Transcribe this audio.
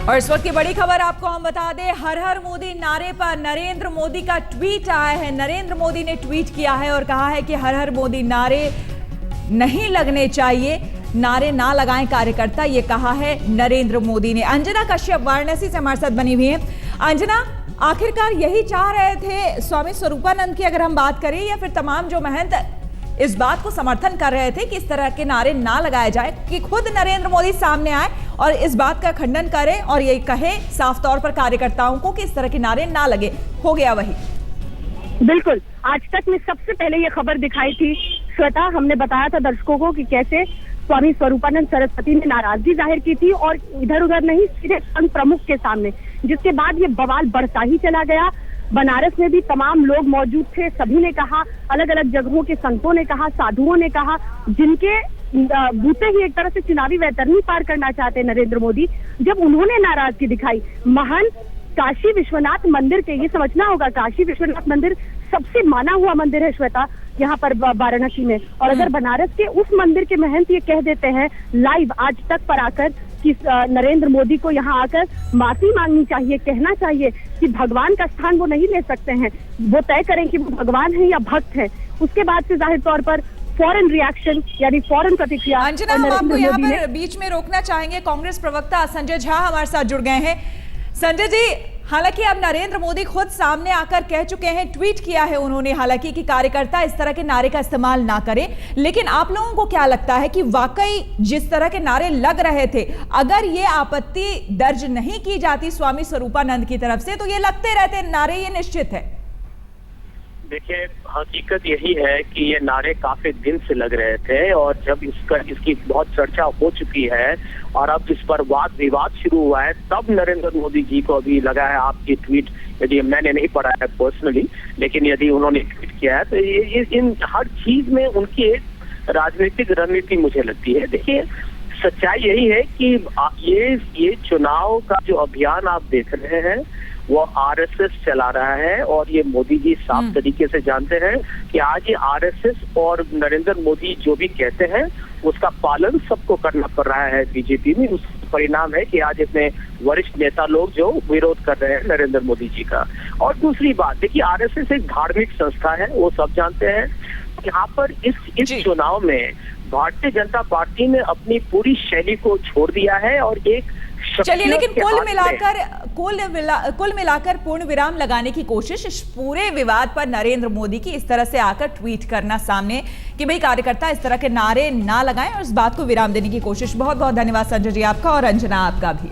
और इस वक्त की बड़ी खबर आपको हम बता दें, हर हर मोदी नारे पर नरेंद्र मोदी का ट्वीट आया है। नरेंद्र मोदी ने ट्वीट किया है और कहा है कि हर हर मोदी नारे नहीं लगने चाहिए, नारे ना लगाएं कार्यकर्ता, ये कहा है नरेंद्र मोदी ने। अंजना कश्यप वाराणसी से हमारे साथ बनी हुई है। अंजना, आखिरकार यही चाह रहे थे स्वामी स्वरूपानंद की, अगर हम बात करें, या फिर तमाम जो महंत इस बात को समर्थन कर रहे थे कि इस तरह के नारे ना लगाए जाए, कि खुद नरेंद्र मोदी सामने आए और इस बात का खंडन करें और ये कहे साफ तौर पर कार्यकर्ताओं को कि इस तरह के नारे ना लगे? हो गया वही। बिल्कुल, आज तक में सबसे पहले ये खबर दिखाई थी श्वेता, हमने बताया था दर्शकों को कि कैसे स्वामी स्वरूपानंद सरस्वती ने नाराजगी जाहिर की थी और इधर उधर नहीं, सीधे संघ प्रमुख के सामने, जिसके बाद ये बवाल बढ़ता ही चला गया। बनारस में भी तमाम लोग मौजूद थे, सभी ने कहा, अलग अलग जगहों के संतों ने कहा, साधुओं ने कहा, जिनके बूते ही एक तरह से चुनावी वैतरणी पार करना चाहते नरेंद्र मोदी, जब उन्होंने नाराजगी दिखाई। महान काशी विश्वनाथ मंदिर के, ये समझना होगा, काशी विश्वनाथ मंदिर सबसे माना हुआ मंदिर है श्वेता, यहाँ पर वाराणसी में। और अगर बनारस के उस मंदिर के महंत ये कह देते हैं लाइव आज तक पर आकर कि नरेंद्र मोदी को यहाँ आकर माफी मांगनी चाहिए, कहना चाहिए कि भगवान का स्थान वो नहीं ले सकते हैं, वो तय करें कि वो भगवान है या भक्त है, उसके बाद से जाहिर तौर पर फॉरेन रिएक्शन यानी फॉरेन प्रतिक्रिया। अंजना, हम आपको यहाँ पर बीच में रोकना चाहेंगे। कांग्रेस प्रवक्ता संजय झा हमारे साथ जुड़ गए हैं। संजय जी, हालांकि अब नरेंद्र मोदी खुद सामने आकर कह चुके हैं, ट्वीट किया है उन्होंने हालांकि, कि कार्यकर्ता इस तरह के नारे का इस्तेमाल ना करें, लेकिन आप लोगों को क्या लगता है कि वाकई जिस तरह के नारे लग रहे थे, अगर ये आपत्ति दर्ज नहीं की जाती स्वामी स्वरूपानंद की तरफ से, तो ये लगते रहते नारे, ये निश्चित है? देखिए, हकीकत यही है कि ये नारे काफी दिन से लग रहे थे और जब इसकी बहुत चर्चा हो चुकी है और अब इस पर वाद विवाद शुरू हुआ है, तब नरेंद्र मोदी जी को अभी लगा है, आपकी ट्वीट यदि मैंने नहीं पढ़ा है पर्सनली, लेकिन यदि उन्होंने ट्वीट किया है तो ये इन हर चीज में उनकी एक राजनीतिक रणनीति मुझे लगती है। देखिए, सच्चाई यही है कि ये चुनाव का जो अभियान आप देख रहे हैं वो आरएसएस चला रहा है और ये मोदी जी साफ तरीके से जानते हैं कि आज ये आरएसएस और नरेंद्र मोदी जो भी कहते हैं उसका पालन सबको करना पड़ रहा है बीजेपी में। उसका परिणाम है कि आज इतने वरिष्ठ नेता लोग जो विरोध कर रहे हैं नरेंद्र मोदी जी का। और दूसरी बात, देखिए, आरएसएस एक धार्मिक संस्था है, वो सब जानते हैं। यहाँ पर इस चुनाव में भारतीय जनता पार्टी ने अपनी पूरी शैली को छोड़ दिया है और एक, चलिए, लेकिन कुल मिलाकर पूर्ण विराम लगाने की कोशिश इस पूरे विवाद पर नरेंद्र मोदी की इस तरह से आकर ट्वीट करना सामने कि भाई कार्यकर्ता इस तरह के नारे ना लगाएं और इस बात को विराम देने की कोशिश। बहुत बहुत धन्यवाद संजय जी आपका और अंजना आपका भी।